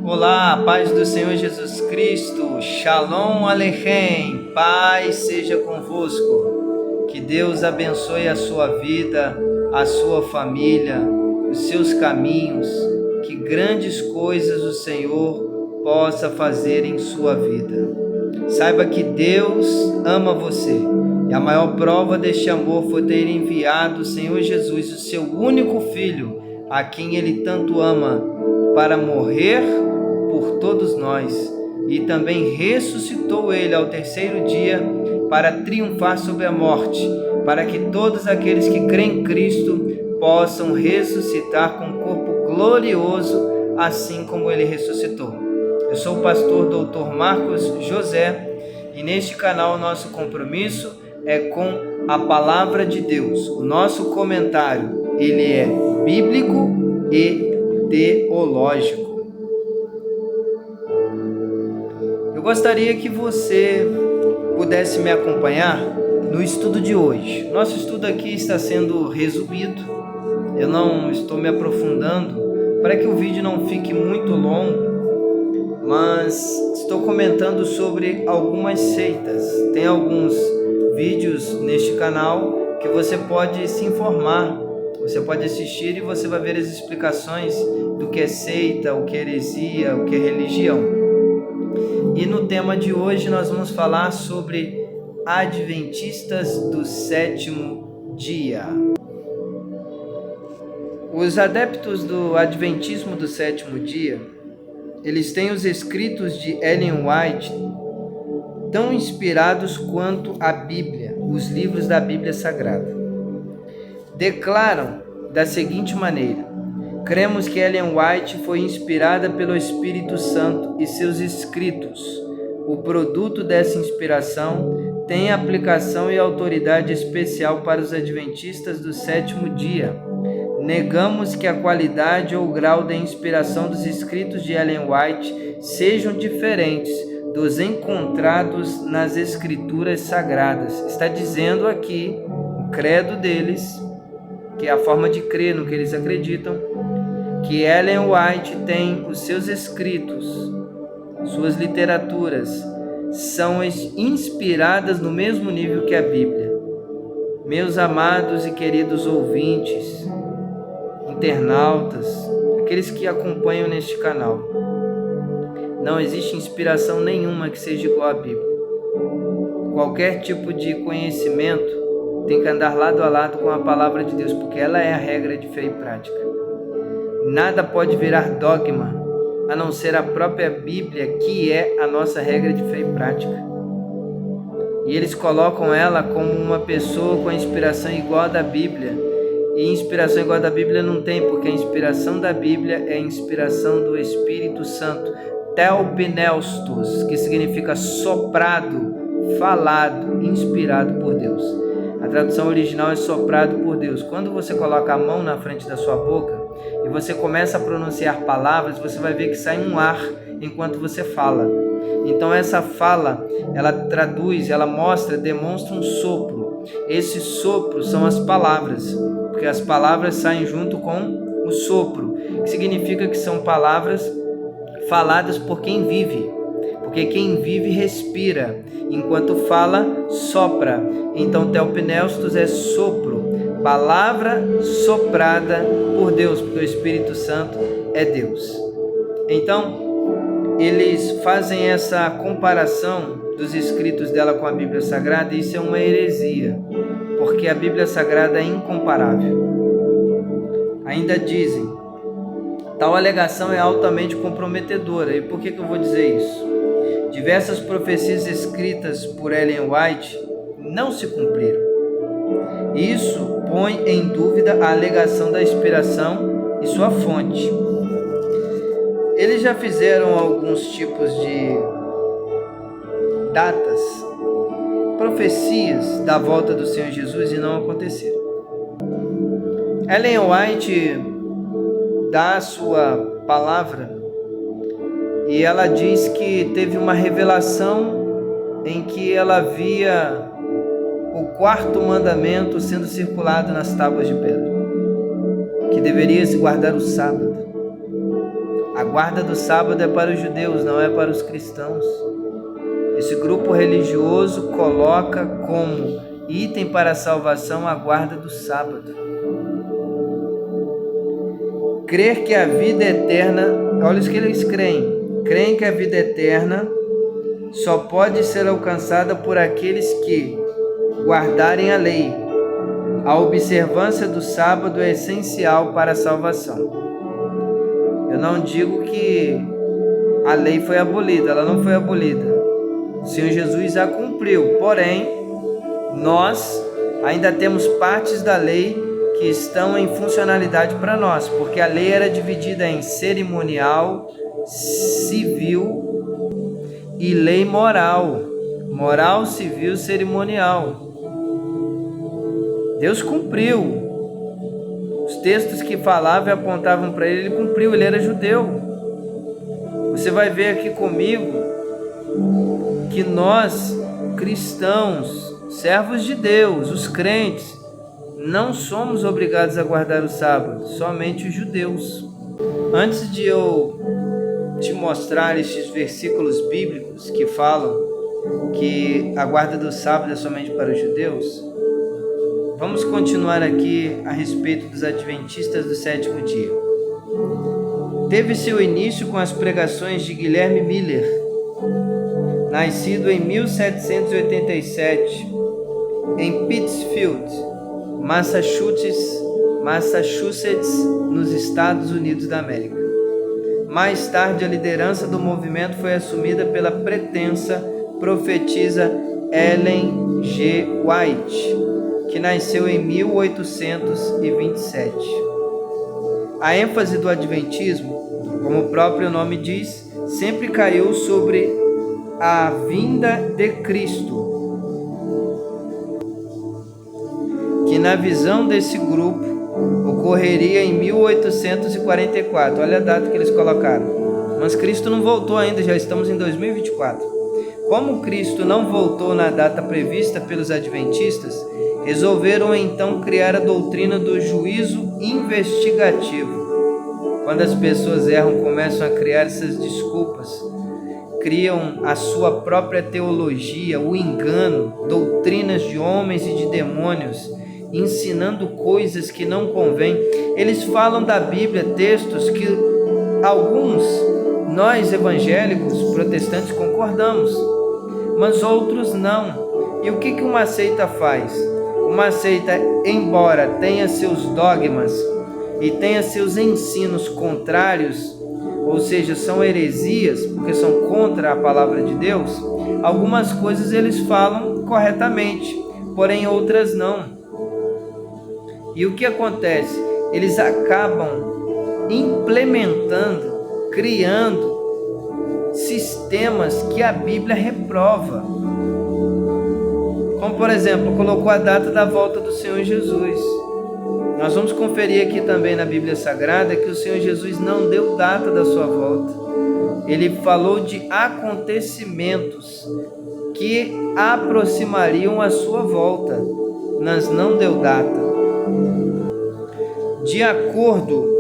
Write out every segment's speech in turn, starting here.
Olá, a paz do Senhor Jesus Cristo, Shalom Aleichem, paz seja convosco. Que Deus abençoe a sua vida, a sua família, os seus caminhos, que grandes coisas o Senhor possa fazer em sua vida. Saiba que Deus ama você e a maior prova deste amor foi ter enviado o Senhor Jesus, o seu único Filho, a quem Ele tanto ama, para morrer por todos nós, e também ressuscitou Ele ao terceiro dia para triunfar sobre a morte, para que todos aqueles que creem em Cristo possam ressuscitar com um corpo glorioso, assim como Ele ressuscitou. Eu sou o pastor Dr. Marcos José, e neste canal o nosso compromisso é com a Palavra de Deus. O nosso comentário, ele é bíblico e teológico. Eu gostaria que você pudesse me acompanhar no estudo de hoje. Nosso estudo aqui está sendo resumido. Eu não estou me aprofundando para que o vídeo não fique muito longo, mas estou comentando sobre algumas seitas. Tem alguns vídeos neste canal que você pode se informar. Você pode assistir e você vai ver as explicações do que é seita, o que é heresia, o que é religião. E no tema de hoje nós vamos falar sobre Adventistas do sétimo dia. Os adeptos do Adventismo do sétimo dia, eles têm os escritos de Ellen White tão inspirados quanto a Bíblia, os livros da Bíblia Sagrada. Declaram da seguinte maneira: cremos que Ellen White foi inspirada pelo Espírito Santo e seus escritos. O produto dessa inspiração tem aplicação e autoridade especial para os adventistas do sétimo dia. Negamos que a qualidade ou grau da inspiração dos escritos de Ellen White sejam diferentes dos encontrados nas Escrituras Sagradas. Está dizendo aqui o credo deles, que é a forma de crer no que eles acreditam, que Ellen White tem os seus escritos, suas literaturas, são inspiradas no mesmo nível que a Bíblia. Meus amados e queridos ouvintes, internautas, aqueles que acompanham neste canal, não existe inspiração nenhuma que seja igual à Bíblia. Qualquer tipo de conhecimento tem que andar lado a lado com a palavra de Deus, porque ela é a regra de fé e prática. Nada pode virar dogma, a não ser a própria Bíblia, que é a nossa regra de fé e prática. E eles colocam ela como uma pessoa com a inspiração igual à da Bíblia. E inspiração igual à da Bíblia não tem, porque a inspiração da Bíblia é a inspiração do Espírito Santo. Theopneustos, que significa soprado, falado, inspirado por Deus. A tradução original é soprado por Deus. Quando você coloca a mão na frente da sua boca e você começa a pronunciar palavras, você vai ver que sai um ar enquanto você fala. Então essa fala, ela traduz, ela mostra, demonstra um sopro. Esse sopro são as palavras, porque as palavras saem junto com o sopro, que significa que são palavras faladas por quem vive, porque quem vive respira, enquanto fala, sopra. Então Theopneustos é sopro, palavra soprada por Deus, porque o Espírito Santo é Deus. Então, eles fazem essa comparação dos escritos dela com a Bíblia Sagrada, e isso é uma heresia, porque a Bíblia Sagrada é incomparável. Ainda dizem, tal alegação é altamente comprometedora. E por que eu vou dizer isso? Diversas profecias escritas por Ellen White não se cumpriram. Isso põe em dúvida a alegação da inspiração e sua fonte. Eles já fizeram alguns tipos de datas, profecias da volta do Senhor Jesus e não aconteceram. Ellen White dá a sua palavra e ela diz que teve uma revelação em que ela via o quarto mandamento sendo circulado nas tábuas de pedra, que deveria se guardar o sábado. A guarda do sábado é para os judeus, não é para os cristãos. Esse grupo religioso coloca como item para a salvação a guarda do sábado. Crer que a vida eterna, olha o que eles creem. Creem que a vida eterna só pode ser alcançada por aqueles que guardarem a lei. A observância do sábado é essencial para a salvação. Eu não digo que a lei foi abolida, ela não foi abolida. O Senhor Jesus a cumpriu, porém, nós ainda temos partes da lei que estão em funcionalidade para nós, porque a lei era dividida em cerimonial, civil e lei moral. Moral, civil, cerimonial. Deus cumpriu. Os textos que falavam e apontavam para ele, ele cumpriu, ele era judeu. Você vai ver aqui comigo que nós, cristãos, servos de Deus, os crentes, não somos obrigados a guardar o sábado, somente os judeus. Antes de eu te mostrar estes versículos bíblicos que falam que a guarda do sábado é somente para os judeus, vamos continuar aqui a respeito dos adventistas do sétimo dia. Teve seu início com as pregações de Guilherme Miller, nascido em 1787, em Pittsfield, Massachusetts, nos Estados Unidos da América. Mais tarde, a liderança do movimento foi assumida pela pretensa profetisa Ellen G. White, que nasceu em 1827. A ênfase do adventismo, como o próprio nome diz, sempre caiu sobre a vinda de Cristo, que na visão desse grupo ocorreria em 1844. Olha a data que eles colocaram. Mas Cristo não voltou ainda, já estamos em 2024. Como Cristo não voltou na data prevista pelos adventistas, resolveram então criar a doutrina do juízo investigativo. Quando as pessoas erram, começam a criar essas desculpas, criam a sua própria teologia, o engano, doutrinas de homens e de demônios, ensinando coisas que não convêm. Eles falam da Bíblia textos que alguns, nós evangélicos, protestantes, concordamos, mas outros não. E o que uma seita faz? Uma seita, embora tenha seus dogmas e tenha seus ensinos contrários, ou seja, são heresias, porque são contra a palavra de Deus, algumas coisas eles falam corretamente, porém outras não. E o que acontece? Eles acabam implementando, criando sistemas que a Bíblia reprova. Como, por exemplo, colocou a data da volta do Senhor Jesus. Nós vamos conferir aqui também na Bíblia Sagrada que o Senhor Jesus não deu data da sua volta. Ele falou de acontecimentos que aproximariam a sua volta, mas não deu data. De acordo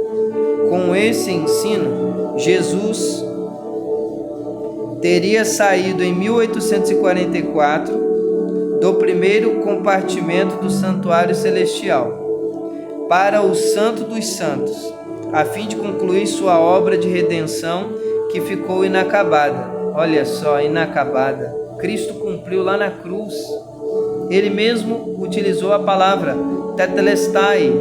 com esse ensino, Jesus teria saído em 1844 do primeiro compartimento do santuário celestial para o Santo dos Santos, a fim de concluir sua obra de redenção que ficou inacabada. Olha só, inacabada. Cristo cumpriu lá na cruz. Ele mesmo utilizou a palavra tetelestai,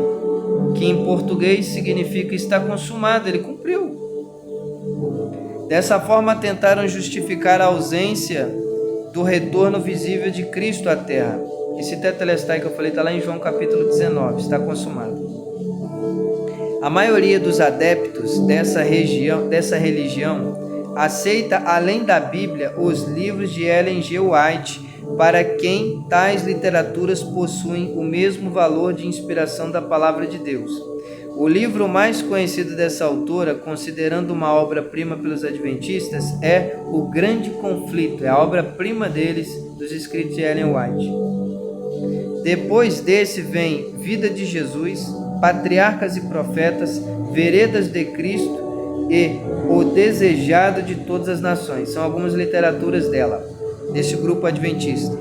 que em português significa está consumado. Ele cumpriu. Dessa forma, tentaram justificar a ausência do retorno visível de Cristo à terra. Esse tetelestai que eu falei está lá em João capítulo 19, está consumado. A maioria dos adeptos dessa religião aceita, além da Bíblia, os livros de Ellen G. White, para quem tais literaturas possuem o mesmo valor de inspiração da palavra de Deus. O livro mais conhecido dessa autora, considerando uma obra-prima pelos adventistas, é O Grande Conflito. É a obra-prima deles, dos escritos de Ellen White. Depois desse vem Vida de Jesus, Patriarcas e Profetas, Veredas de Cristo, e o desejado de todas as nações. São algumas literaturas dela, desse grupo adventista.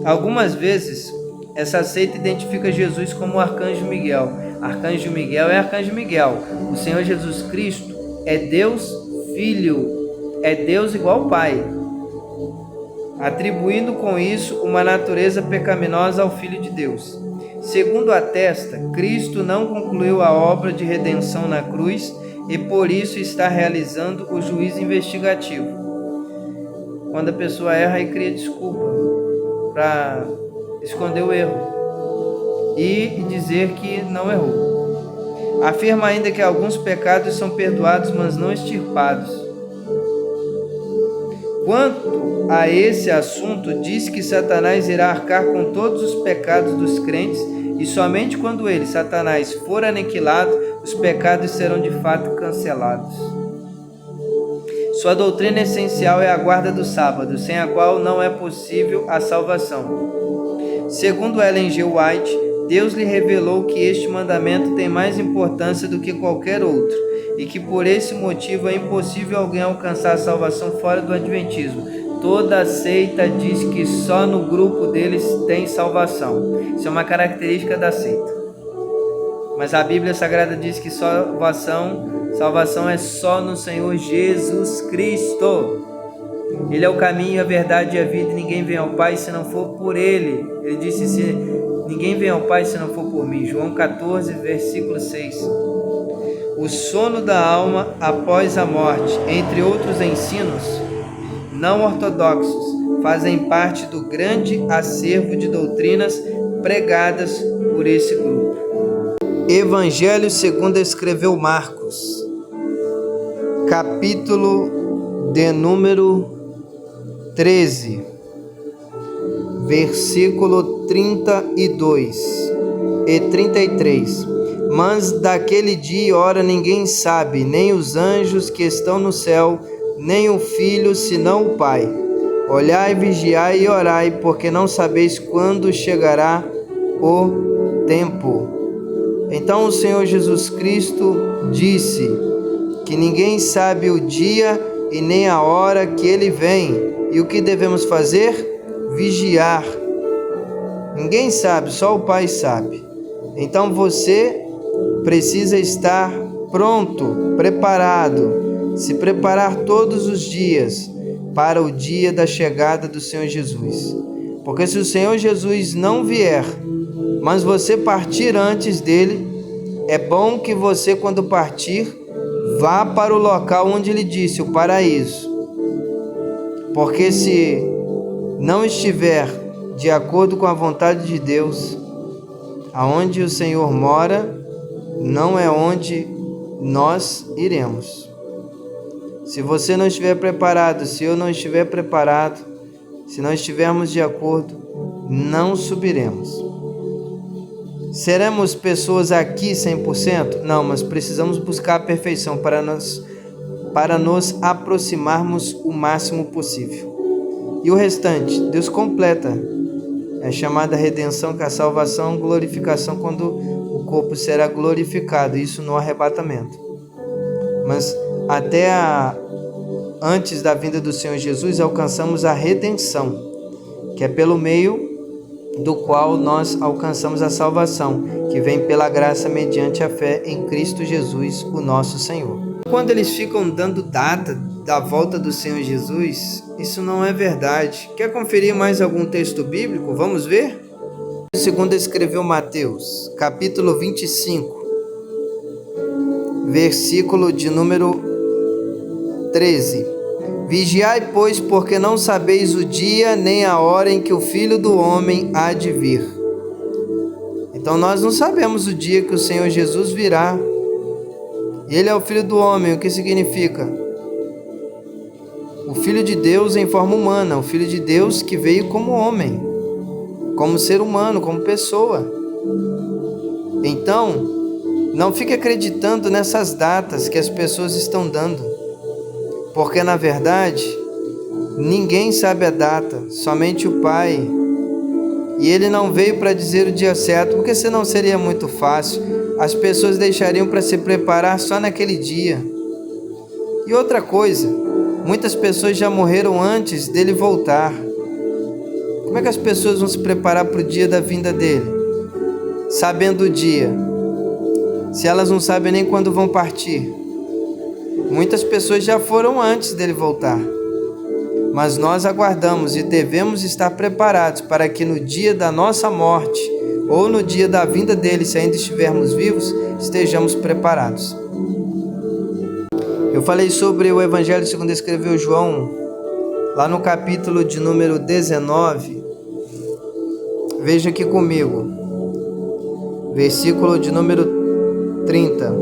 Algumas vezes, essa seita identifica Jesus como o Arcanjo Miguel. Arcanjo Miguel é Arcanjo Miguel. O Senhor Jesus Cristo é Deus Filho, é Deus igual ao Pai, atribuindo com isso uma natureza pecaminosa ao Filho de Deus. Segundo atesta, Cristo não concluiu a obra de redenção na cruz e por isso está realizando o juízo investigativo. Quando a pessoa erra e cria desculpa para esconder o erro e dizer que não errou. Afirma ainda que alguns pecados são perdoados, mas não extirpados. Quanto a esse assunto, diz que Satanás irá arcar com todos os pecados dos crentes e somente quando ele, Satanás, for aniquilado, os pecados serão de fato cancelados. Sua doutrina essencial é a guarda do sábado, sem a qual não é possível a salvação. Segundo Ellen G. White, Deus lhe revelou que este mandamento tem mais importância do que qualquer outro e que por esse motivo é impossível alguém alcançar a salvação fora do adventismo. Toda seita diz que só no grupo deles tem salvação. Isso é uma característica da seita. Mas a Bíblia Sagrada diz que salvação é só no Senhor Jesus Cristo. Ele é o caminho, a verdade e a vida, e ninguém vem ao Pai se não for por Ele. Ele disse, ninguém vem ao Pai se não for por mim. João 14, versículo 6. O sono da alma após a morte, entre outros ensinos não ortodoxos, fazem parte do grande acervo de doutrinas pregadas por esse grupo. Evangelho segundo escreveu Marcos, capítulo de número 13, versículo 32 e 33. Mas daquele dia e hora ninguém sabe, nem os anjos que estão no céu, nem o Filho, senão o Pai. Olhai, vigiai e orai, porque não sabeis quando chegará o tempo. Então o Senhor Jesus Cristo disse que ninguém sabe o dia e nem a hora que Ele vem. E o que devemos fazer? Vigiar. Ninguém sabe, só o Pai sabe. Então você precisa estar pronto, preparado, se preparar todos os dias para o dia da chegada do Senhor Jesus. Porque se o Senhor Jesus não vier, mas você partir antes dele, é bom que você, quando partir, vá para o local onde ele disse, o paraíso. Porque se não estiver de acordo com a vontade de Deus, aonde o Senhor mora, não é onde nós iremos. Se você não estiver preparado, se eu não estiver preparado, se não estivermos de acordo, não subiremos. Seremos pessoas aqui 100%? Não, mas precisamos buscar a perfeição para nos aproximarmos o máximo possível. E o restante, Deus completa. É chamada redenção, que é a salvação, glorificação, quando o corpo será glorificado, isso no arrebatamento. Mas até antes da vinda do Senhor Jesus, alcançamos a redenção, que é pelo meio do qual nós alcançamos a salvação, que vem pela graça mediante a fé em Cristo Jesus, o nosso Senhor. Quando eles ficam dando data da volta do Senhor Jesus, isso não é verdade. Quer conferir mais algum texto bíblico? Vamos ver? Segundo escreveu Mateus, capítulo 25, versículo de número 13. Vigiai, pois, porque não sabeis o dia nem a hora em que o Filho do Homem há de vir. Então nós não sabemos o dia que o Senhor Jesus virá. Ele é o Filho do Homem. O que significa? O Filho de Deus em forma humana, o Filho de Deus que veio como homem, como ser humano, como pessoa. Então, não fique acreditando nessas datas que as pessoas estão dando, porque na verdade, ninguém sabe a data, somente o Pai. E Ele não veio para dizer o dia certo, porque senão seria muito fácil. As pessoas deixariam para se preparar só naquele dia. E outra coisa, muitas pessoas já morreram antes dele voltar. Como é que as pessoas vão se preparar para o dia da vinda dele? Sabendo o dia, se elas não sabem nem quando vão partir. Muitas pessoas já foram antes dele voltar. Mas nós aguardamos e devemos estar preparados para que no dia da nossa morte ou no dia da vinda dele, se ainda estivermos vivos, estejamos preparados. Eu falei sobre o Evangelho segundo escreveu João, lá no capítulo de número 19. Veja aqui comigo, versículo de número 30.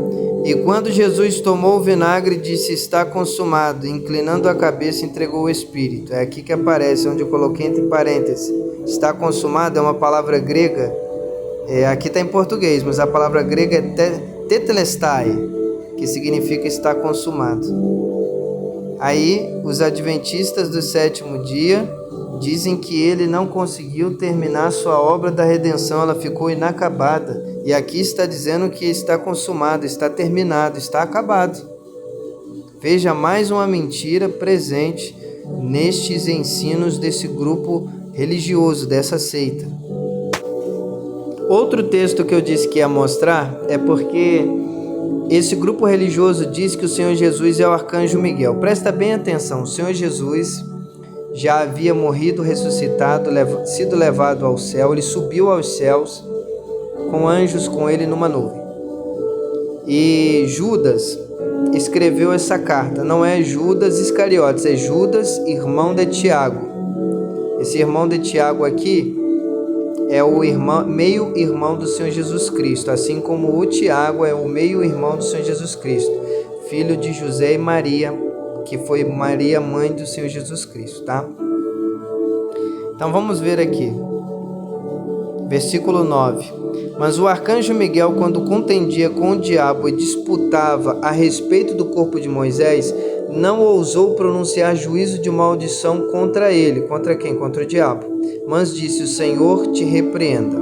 E quando Jesus tomou o vinagre, disse: está consumado. Inclinando a cabeça, entregou o Espírito. É aqui que aparece, onde eu coloquei entre parênteses. Está consumado é uma palavra grega, aqui está em português, mas a palavra grega é tetelestai, que significa estar consumado. Aí, os adventistas do sétimo dia dizem que ele não conseguiu terminar sua obra da redenção, ela ficou inacabada. E aqui está dizendo que está consumado, está terminado, está acabado. Veja mais uma mentira presente nestes ensinos desse grupo religioso, dessa seita. Outro texto que eu disse que ia mostrar é porque esse grupo religioso diz que o Senhor Jesus é o arcanjo Miguel. Presta bem atenção, o Senhor Jesus já havia morrido, ressuscitado, sido levado ao céu. Ele subiu aos céus com anjos com ele numa nuvem. E Judas escreveu essa carta. Não é Judas Iscariotes, é Judas, irmão de Tiago. Esse irmão de Tiago aqui é o meio-irmão do Senhor Jesus Cristo, assim como o Tiago é o meio-irmão do Senhor Jesus Cristo, filho de José e Maria, que foi Maria, mãe do Senhor Jesus Cristo, tá? Então vamos ver aqui, versículo 9. Mas o arcanjo Miguel, quando contendia com o diabo e disputava a respeito do corpo de Moisés, não ousou pronunciar juízo de maldição contra ele. Contra quem? Contra o diabo. Mas disse: o Senhor te repreenda.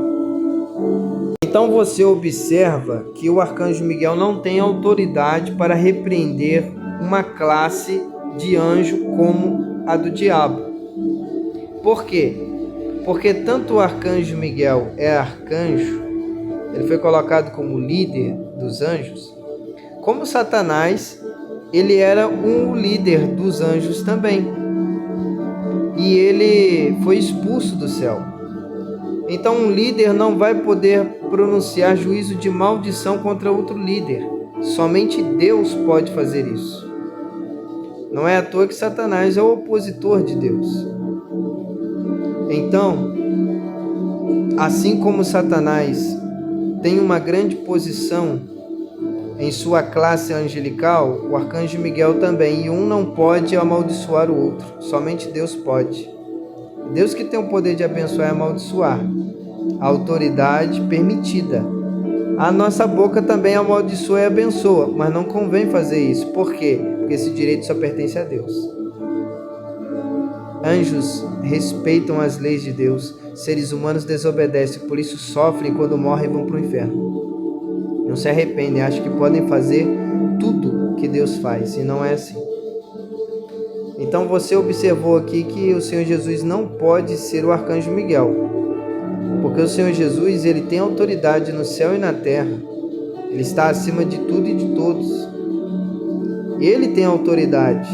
Então você observa que o arcanjo Miguel não tem autoridade para repreender uma classe de anjo como a do diabo. Por quê? Porque tanto o arcanjo Miguel é arcanjo, ele foi colocado como líder dos anjos, como Satanás, ele era um líder dos anjos também. E ele foi expulso do céu. Então um líder não vai poder pronunciar juízo de maldição contra outro líder. Somente Deus pode fazer isso. Não é à toa que Satanás é o opositor de Deus. Então, assim como Satanás tem uma grande posição em sua classe angelical, o arcanjo Miguel também, e um não pode amaldiçoar o outro, somente Deus pode. Deus que tem o poder de abençoar e amaldiçoar, a autoridade permitida. A nossa boca também amaldiçoa e abençoa, mas não convém fazer isso. Por quê? Porque esse direito só pertence a Deus. Anjos respeitam as leis de Deus, seres humanos desobedecem, por isso sofrem quando morrem e vão para o inferno. Não se arrependem, acham que podem fazer tudo que Deus faz, e não é assim. Então você observou aqui que o Senhor Jesus não pode ser o arcanjo Miguel, porque o Senhor Jesus, ele tem autoridade no céu e na terra. Ele está acima de tudo e de todos. Ele tem autoridade.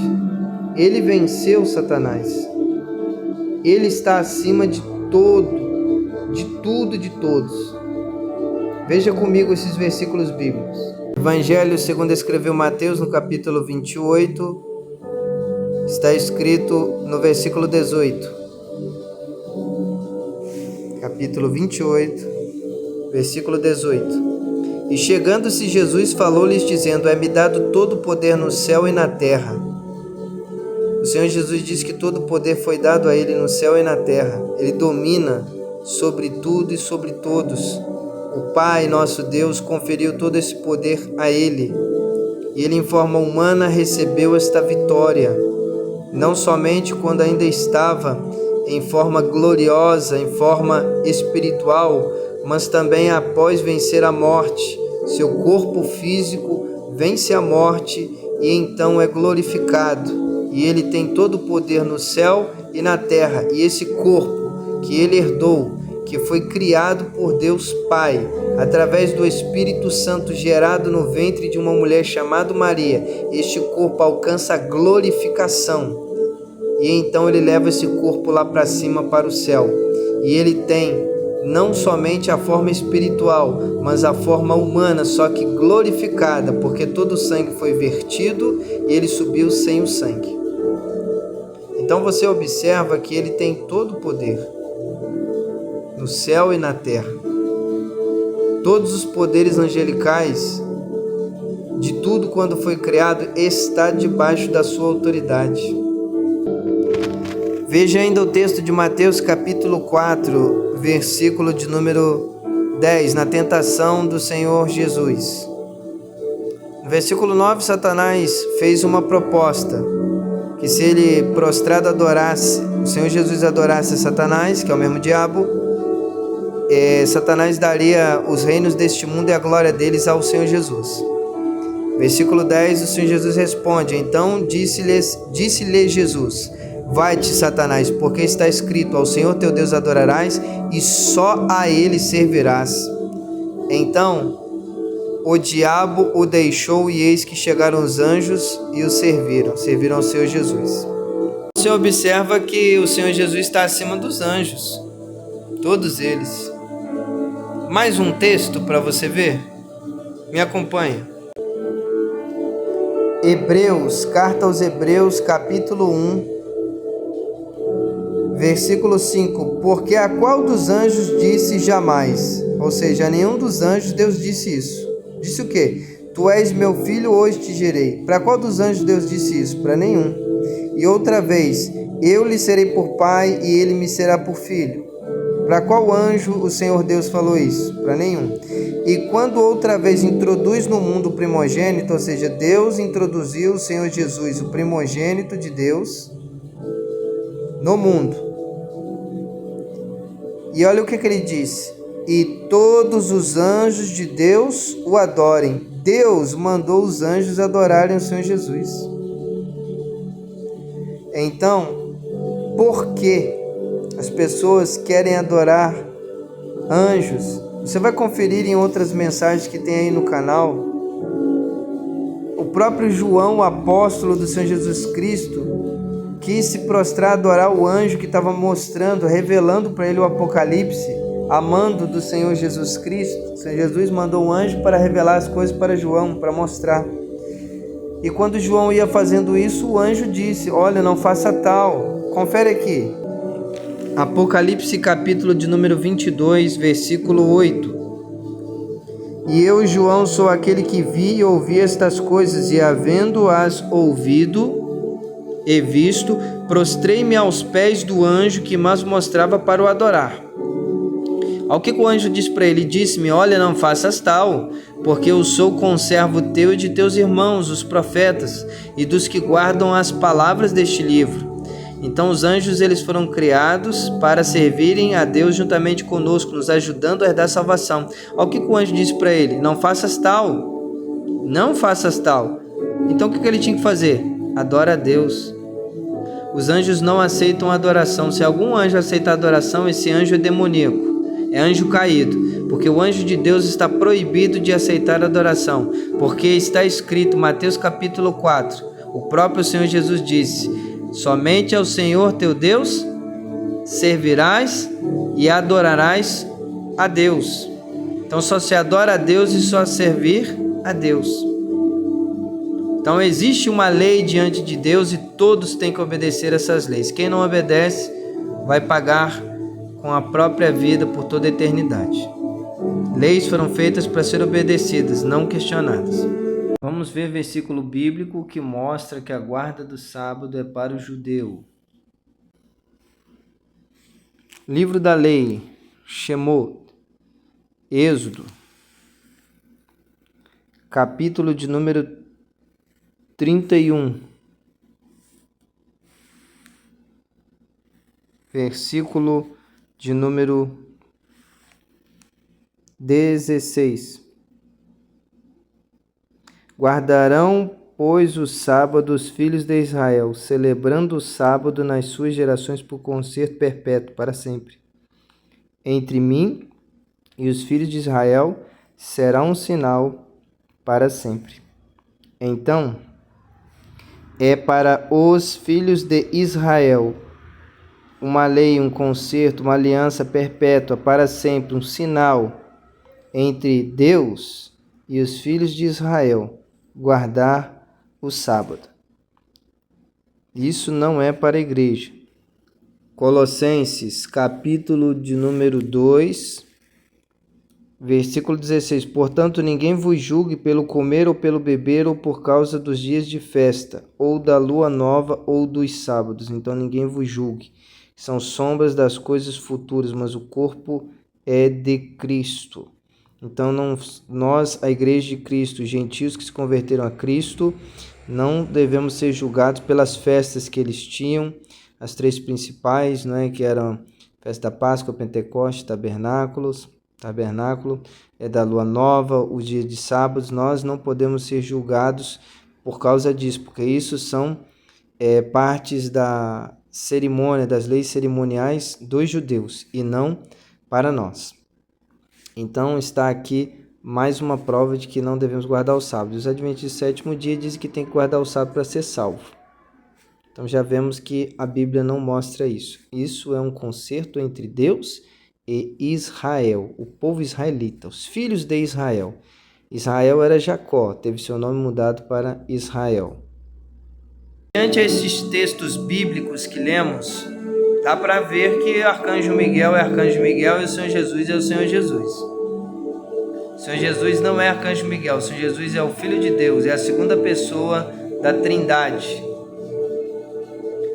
Ele venceu Satanás. Ele está acima de todo, de tudo e de todos. Veja comigo esses versículos bíblicos. Evangelho segundo escreveu Mateus, no capítulo 28, está escrito no versículo 18. Capítulo 28, versículo 18. E chegando-se Jesus, falou-lhes dizendo: é-me dado todo o poder no céu e na terra. O Senhor Jesus diz que todo o poder foi dado a Ele no céu e na terra. Ele domina sobre tudo e sobre todos. O Pai, nosso Deus, conferiu todo esse poder a Ele. E Ele, em forma humana, recebeu esta vitória. Não somente quando ainda estava em forma gloriosa, em forma espiritual, mas também após vencer a morte. Seu corpo físico vence a morte e então é glorificado. E ele tem todo o poder no céu e na terra. E esse corpo que ele herdou, que foi criado por Deus Pai, através do Espírito Santo gerado no ventre de uma mulher chamada Maria, este corpo alcança a glorificação. E então ele leva esse corpo lá para cima, para o céu. E ele tem não somente a forma espiritual, mas a forma humana, só que glorificada, porque todo o sangue foi vertido e ele subiu sem o sangue. Então você observa que ele tem todo o poder no céu e na terra. Todos os poderes angelicais de tudo quando foi criado está debaixo da sua autoridade. Veja ainda o texto de Mateus capítulo 4, versículo de número 10, na tentação do Senhor Jesus. No versículo 9, Satanás fez uma proposta, que se ele prostrado adorasse, o Senhor Jesus adorasse Satanás, que é o mesmo diabo, Satanás daria os reinos deste mundo e a glória deles ao Senhor Jesus. Versículo 10, o Senhor Jesus responde: então disse-lhe Jesus: vai-te, Satanás, porque está escrito: ao Senhor teu Deus adorarás e só a ele servirás. Então o diabo o deixou, e eis que chegaram os anjos e o serviram ao Senhor Jesus. Você observa que o Senhor Jesus está acima dos anjos, todos eles. Mais um texto para você ver? Me acompanha. Hebreus, carta aos Hebreus, capítulo 1, versículo 5. Porque a qual dos anjos disse jamais? Ou seja, a nenhum dos anjos Deus disse isso. Disse o quê? Tu és meu filho, hoje te gerei. Para qual dos anjos Deus disse isso? Para nenhum. E outra vez, eu lhe serei por pai e ele me será por filho. Para qual anjo o Senhor Deus falou isso? Para nenhum. E quando outra vez introduz no mundo o primogênito, ou seja, Deus introduziu o Senhor Jesus, o primogênito de Deus, no mundo. E olha o que ele disse: e todos os anjos de Deus o adorem. Deus mandou os anjos adorarem o Senhor Jesus. Então, por que as pessoas querem adorar anjos? Você vai conferir em outras mensagens que tem aí no canal. O próprio João, o apóstolo do Senhor Jesus Cristo, quis se prostrar, adorar o anjo que estava mostrando, revelando para ele o Apocalipse, amando do Senhor Jesus Cristo. O Senhor Jesus mandou um anjo para revelar as coisas para João, para mostrar. E quando João ia fazendo isso, o anjo disse: olha, não faça tal. Confere aqui. Apocalipse capítulo de número 22, versículo 8. E eu, João, sou aquele que vi e ouvi estas coisas, e havendo-as ouvido e visto, prostrei-me aos pés do anjo que mas mostrava para o adorar. Ao que o anjo disse para ele? Disse-me: olha, não faças tal, porque eu sou conservo teu e de teus irmãos, os profetas, e dos que guardam as palavras deste livro. Então os anjos, eles foram criados para servirem a Deus juntamente conosco, nos ajudando a herdar a salvação. Ao que o anjo disse para ele? Não faças tal, não faças tal. Então o que ele tinha que fazer? Adora a Deus. Os anjos não aceitam adoração. Se algum anjo aceitar adoração, esse anjo é demoníaco, é anjo caído, porque o anjo de Deus está proibido de aceitar adoração, porque está escrito, Mateus capítulo 4, o próprio Senhor Jesus disse: somente ao Senhor teu Deus servirás e adorarás a Deus. Então só se adora a Deus e só servir a Deus. Então existe uma lei diante de Deus e todos têm que obedecer essas leis. Quem não obedece vai pagar com a própria vida por toda a eternidade. Leis foram feitas para ser obedecidas, não questionadas. Vamos ver versículo bíblico que mostra que a guarda do sábado é para o judeu. Livro da Lei, Shemot, Êxodo, capítulo de número 31, versículo de número 16. Guardarão, pois, o sábado os filhos de Israel, celebrando o sábado nas suas gerações por concerto perpétuo para sempre. Entre mim e os filhos de Israel será um sinal para sempre. Então, é para os filhos de Israel uma lei, um concerto, uma aliança perpétua para sempre, um sinal entre Deus e os filhos de Israel, guardar o sábado. Isso não é para a igreja. Colossenses, capítulo de número 2, versículo 16. Portanto, ninguém vos julgue pelo comer ou pelo beber, ou por causa dos dias de festa, ou da lua nova, ou dos sábados. Então, ninguém vos julgue. São sombras das coisas futuras, mas o corpo é de Cristo. Então, nós, a igreja de Cristo, gentios que se converteram a Cristo, não devemos ser julgados pelas festas que eles tinham, as três principais, né, que eram festa da Páscoa, Pentecoste, tabernáculo, da lua nova, os dias de sábados. Nós não podemos ser julgados por causa disso, porque isso são partes da cerimônia, das leis cerimoniais dos judeus, e não para nós. Então está aqui mais uma prova de que não devemos guardar o sábado. Os adventistas do sétimo dia dizem que tem que guardar o sábado para ser salvo. Então já vemos que a Bíblia não mostra isso. Isso é um concerto entre Deus e Israel, o povo israelita, os filhos de Israel. Israel era Jacó, teve seu nome mudado para Israel. Diante esses textos bíblicos que lemos, dá para ver que Arcanjo Miguel é Arcanjo Miguel e o Senhor Jesus é o Senhor Jesus. O Senhor Jesus não é Arcanjo Miguel, o Senhor Jesus é o Filho de Deus, é a segunda pessoa da Trindade.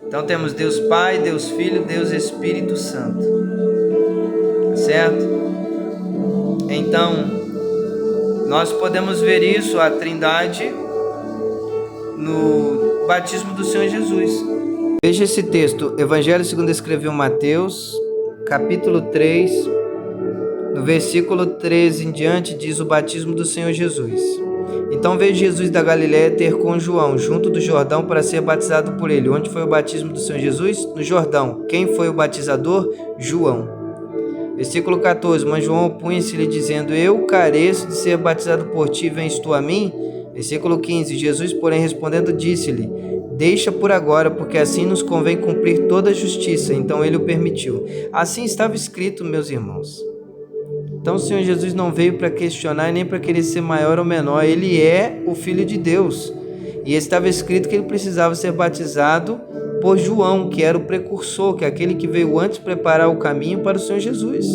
Então temos Deus Pai, Deus Filho, Deus Espírito Santo. Certo? Então, nós podemos ver isso, a Trindade, no batismo do Senhor Jesus. Veja esse texto, Evangelho segundo escreveu Mateus, capítulo 3, no versículo 13 em diante, diz o batismo do Senhor Jesus. Então veio Jesus da Galiléia ter com João, junto do Jordão, para ser batizado por ele. Onde foi o batismo do Senhor Jesus? No Jordão. Quem foi o batizador? João. Versículo 14, mas João opunha-se-lhe dizendo, eu careço de ser batizado por ti, vens tu a mim? Versículo 15, Jesus, porém, respondendo, disse-lhe, deixa por agora, porque assim nos convém cumprir toda a justiça. Então ele o permitiu. Assim estava escrito, meus irmãos. Então o Senhor Jesus não veio para questionar nem para querer ser maior ou menor. Ele é o Filho de Deus. E estava escrito que ele precisava ser batizado por João, que era o precursor, que é aquele que veio antes preparar o caminho para o Senhor Jesus.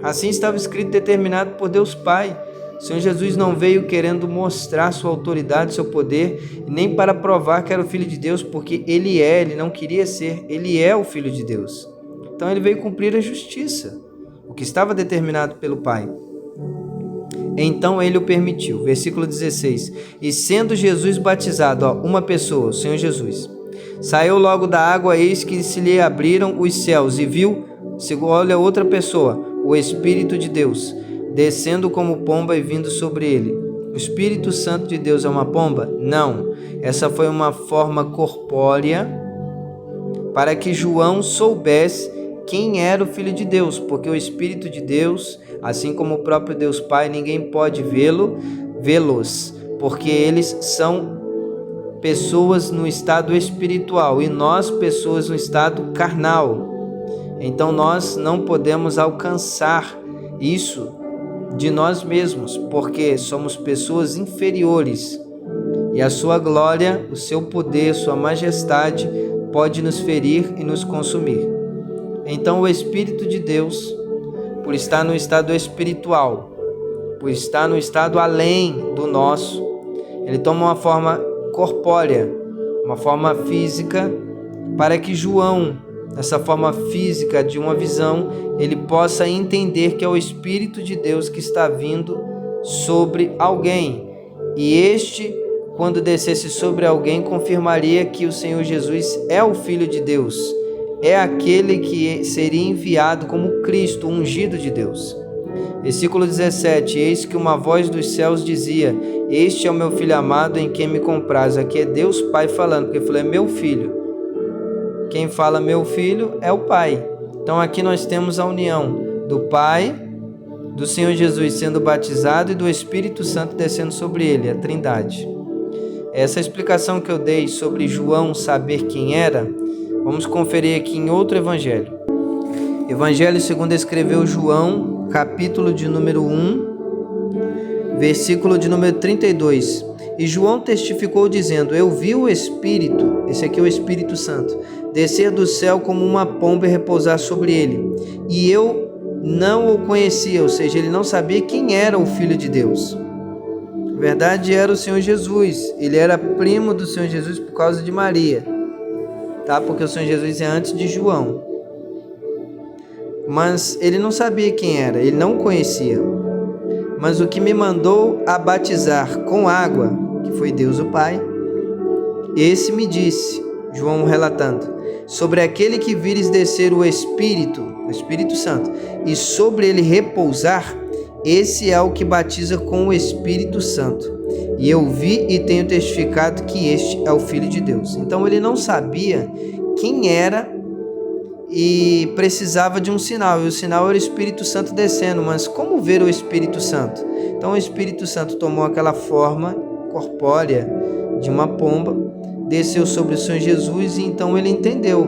Assim estava escrito, determinado por Deus Pai. O Senhor Jesus não veio querendo mostrar sua autoridade, seu poder, nem para provar que era o Filho de Deus, porque ele não queria ser, ele é o Filho de Deus. Então ele veio cumprir a justiça, o que estava determinado pelo Pai. Então ele o permitiu. Versículo 16. E sendo Jesus batizado, uma pessoa, o Senhor Jesus, saiu logo da água, eis que se lhe abriram os céus, e viu, olha outra pessoa, o Espírito de Deus, descendo como pomba e vindo sobre ele. O Espírito Santo de Deus é uma pomba? Não. Essa foi uma forma corpórea para que João soubesse quem era o Filho de Deus, porque o Espírito de Deus, assim como o próprio Deus Pai, ninguém pode vê-los, porque eles são pessoas no estado espiritual e nós pessoas no estado carnal. Então nós não podemos alcançar isso de nós mesmos, porque somos pessoas inferiores e a sua glória, o seu poder, sua majestade pode nos ferir e nos consumir. Então o Espírito de Deus, por estar no estado espiritual, por estar no estado além do nosso, ele toma uma forma corpórea, uma forma física, para que João, nessa forma física de uma visão, ele possa entender que é o Espírito de Deus que está vindo sobre alguém. E este, quando descesse sobre alguém, confirmaria que o Senhor Jesus é o Filho de Deus, é aquele que seria enviado como Cristo, ungido de Deus. Versículo 17, eis que uma voz dos céus dizia, este é o meu filho amado em quem me compraz. Aqui é Deus Pai falando, porque ele falou, é meu filho. Quem fala meu filho é o Pai. Então aqui nós temos a união do Pai, do Senhor Jesus sendo batizado e do Espírito Santo descendo sobre ele, a Trindade. Essa explicação que eu dei sobre João saber quem era, vamos conferir aqui em outro evangelho. Evangelho segundo escreveu João, capítulo de número 1, versículo de número 32. E João testificou dizendo, eu vi o Espírito, esse aqui é o Espírito Santo, descer do céu como uma pomba e repousar sobre ele. E eu não o conhecia, ou seja, ele não sabia quem era o Filho de Deus. Na verdade, era o Senhor Jesus. Ele era primo do Senhor Jesus por causa de Maria, tá? Porque o Senhor Jesus é antes de João. Mas ele não sabia quem era, ele não conhecia. Mas o que me mandou a batizar com água, que foi Deus o Pai, esse me disse, João relatando, sobre aquele que vires descer o Espírito Santo, e sobre ele repousar, esse é o que batiza com o Espírito Santo. E eu vi e tenho testificado que este é o Filho de Deus. Então ele não sabia quem era e precisava de um sinal. E o sinal era o Espírito Santo descendo. Mas como ver o Espírito Santo? Então o Espírito Santo tomou aquela forma corpórea de uma pomba, desceu sobre o Senhor Jesus e então ele entendeu.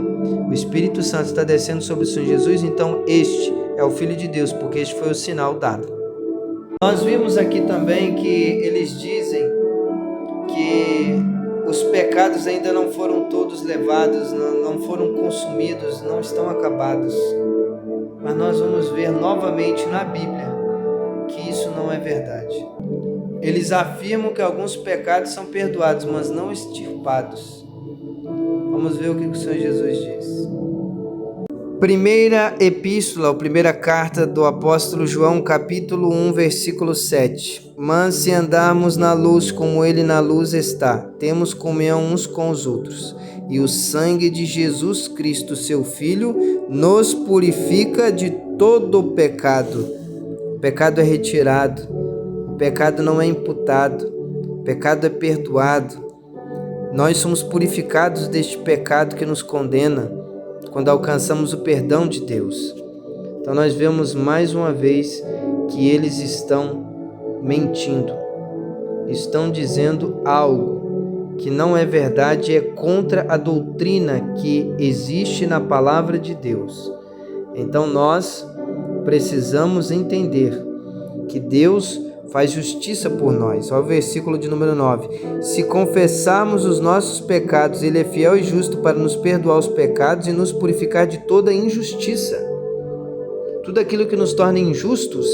O Espírito Santo está descendo sobre o Senhor Jesus, então este é o Filho de Deus, porque este foi o sinal dado. Nós vimos aqui também que eles dizem que os pecados ainda não foram todos levados, não foram consumidos, não estão acabados. Mas nós vamos ver novamente na Bíblia que isso não é verdade. Eles afirmam que alguns pecados são perdoados, mas não extirpados. Vamos ver o que o Senhor Jesus diz. Primeira epístola, ou primeira carta do apóstolo João, capítulo 1, versículo 7. Mas se andarmos na luz como ele na luz está, temos comunhão uns com os outros. E o sangue de Jesus Cristo, seu Filho, nos purifica de todo o pecado. O pecado é retirado, o pecado não é imputado, o pecado é perdoado. Nós somos purificados deste pecado que nos condena quando alcançamos o perdão de Deus. Então nós vemos mais uma vez que eles estão mentindo, estão dizendo algo que não é verdade, é contra a doutrina que existe na palavra de Deus. Então nós precisamos entender que Deus faz justiça por nós. Olha o versículo de número 9. Se confessarmos os nossos pecados, ele é fiel e justo para nos perdoar os pecados e nos purificar de toda injustiça. Tudo aquilo que nos torna injustos,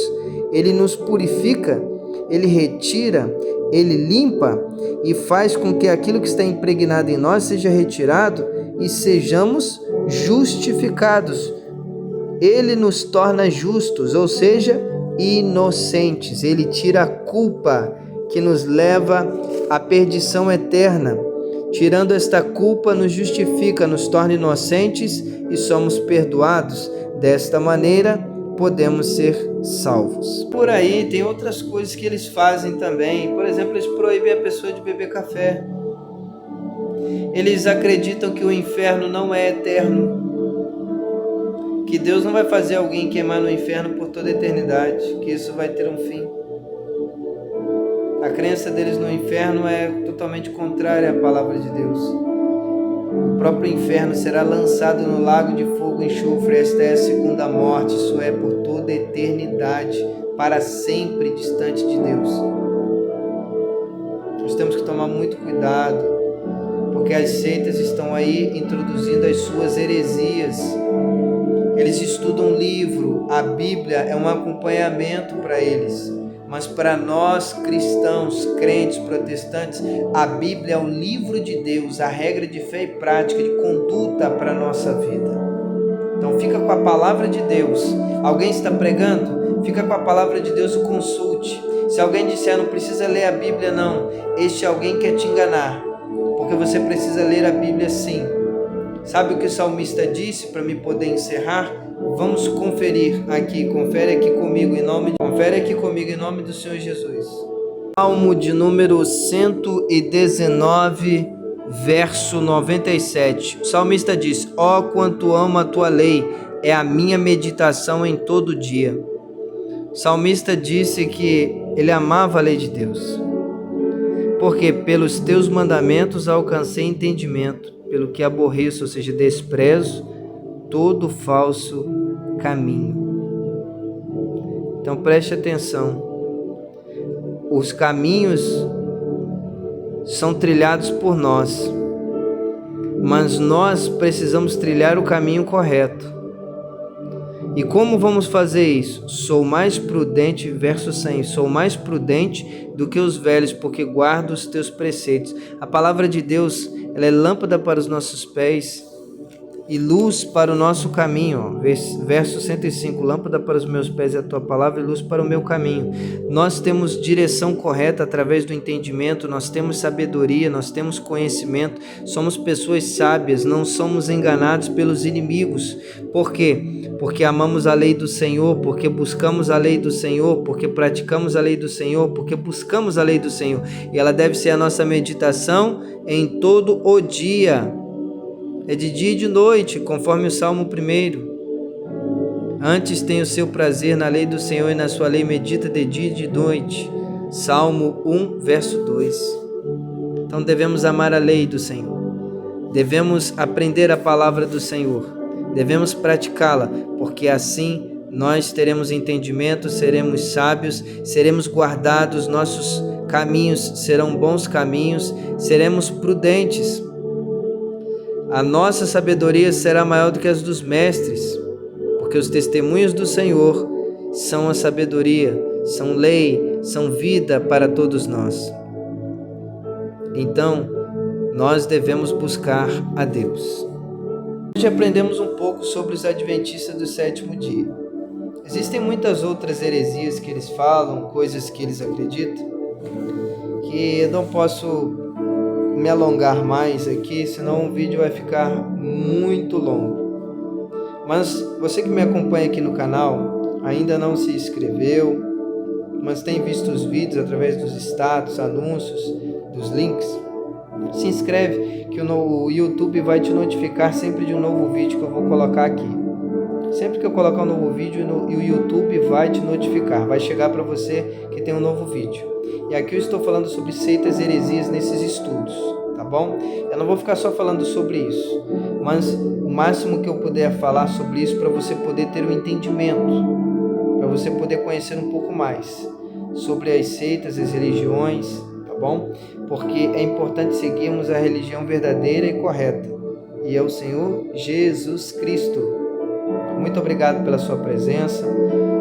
ele nos purifica, ele retira, ele limpa e faz com que aquilo que está impregnado em nós seja retirado e sejamos justificados. Ele nos torna justos, ou seja, inocentes. Ele tira a culpa que nos leva à perdição eterna. Tirando esta culpa, nos justifica, nos torna inocentes e somos perdoados. Desta maneira, podemos ser salvos. Por aí tem outras coisas que eles fazem também. Por exemplo, eles proíbem a pessoa de beber café. Eles acreditam que o inferno não é eterno, que Deus não vai fazer alguém queimar no inferno por toda a eternidade, que isso vai ter um fim. A crença deles no inferno é totalmente contrária à palavra de Deus. O próprio inferno será lançado no lago de fogo e enxofre. Esta é a segunda morte, isso é por toda a eternidade, para sempre distante de Deus. Nós temos que tomar muito cuidado, porque as seitas estão aí introduzindo as suas heresias. Eles estudam um livro, a Bíblia é um acompanhamento para eles. Mas para nós cristãos, crentes, protestantes, a Bíblia é o livro de Deus, a regra de fé e prática, de conduta para a nossa vida. Então fica com a palavra de Deus. Alguém está pregando? Fica com a palavra de Deus e consulte. Se alguém disser não precisa ler a Bíblia, não. Este alguém quer te enganar, porque você precisa ler a Bíblia sim. Sabe o que o salmista disse para me poder encerrar? Vamos conferir aqui, confere aqui comigo em nome do Senhor Jesus. Salmo de número 119, verso 97. O salmista diz: ó, quanto amo a tua lei, é a minha meditação em todo dia. O salmista disse que ele amava a lei de Deus, porque pelos teus mandamentos alcancei entendimento, pelo que aborreço, ou seja, desprezo todo falso caminho. Então preste atenção. Os caminhos são trilhados por nós, mas nós precisamos trilhar o caminho correto. E como vamos fazer isso? Sou mais prudente, verso 100, sou mais prudente do que os velhos, porque guardo os teus preceitos. A palavra de Deus, ela é lâmpada para os nossos pés e luz para o nosso caminho. Verso 105, lâmpada para os meus pés é a tua palavra e luz para o meu caminho. Nós temos direção correta através do entendimento, nós temos sabedoria, nós temos conhecimento, somos pessoas sábias, não somos enganados pelos inimigos. Por quê? Porque amamos a lei do Senhor, porque buscamos a lei do Senhor, porque praticamos a lei do Senhor, porque buscamos a lei do Senhor. E ela deve ser a nossa meditação em todo o dia. É de dia e de noite, conforme o Salmo 1. Antes tem o seu prazer na lei do Senhor e na sua lei medita de dia e de noite. Salmo 1, verso 2. Então devemos amar a lei do Senhor. Devemos aprender a palavra do Senhor. Devemos praticá-la, porque assim nós teremos entendimento, seremos sábios, seremos guardados, nossos caminhos serão bons caminhos, seremos prudentes. A nossa sabedoria será maior do que as dos mestres, porque os testemunhos do Senhor são a sabedoria, são lei, são vida para todos nós. Então, nós devemos buscar a Deus. Hoje aprendemos um pouco sobre os adventistas do sétimo dia. Existem muitas outras heresias que eles falam, coisas que eles acreditam, que eu não posso me alongar mais aqui, senão o vídeo vai ficar muito longo. Mas você que me acompanha aqui no canal, ainda não se inscreveu, mas tem visto os vídeos através dos status, anúncios, dos links, se inscreve que o YouTube vai te notificar sempre de um novo vídeo que eu vou colocar aqui. Sempre que eu colocar um novo vídeo, o YouTube vai te notificar, vai chegar para você que tem um novo vídeo. E aqui eu estou falando sobre seitas e heresias nesses estudos, tá bom? Eu não vou ficar só falando sobre isso, mas o máximo que eu puder falar sobre isso para você poder ter um entendimento, para você poder conhecer um pouco mais sobre as seitas, as religiões, tá bom? Porque é importante seguirmos a religião verdadeira e correta, e é o Senhor Jesus Cristo. Muito obrigado pela sua presença,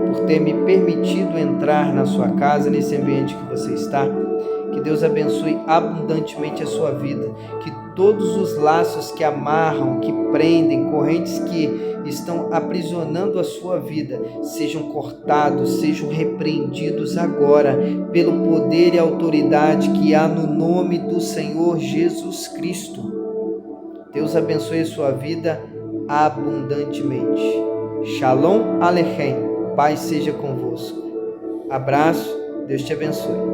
por ter me permitido entrar na sua casa, nesse ambiente que você está. Que Deus abençoe abundantemente a sua vida, que todos os laços que amarram, que prendem, correntes que estão aprisionando a sua vida, sejam cortados, sejam repreendidos agora, pelo poder e autoridade que há no nome do Senhor Jesus Cristo. Deus abençoe a sua vida abundantemente. Shalom Aleichem. Paz seja convosco. Abraço. Deus te abençoe.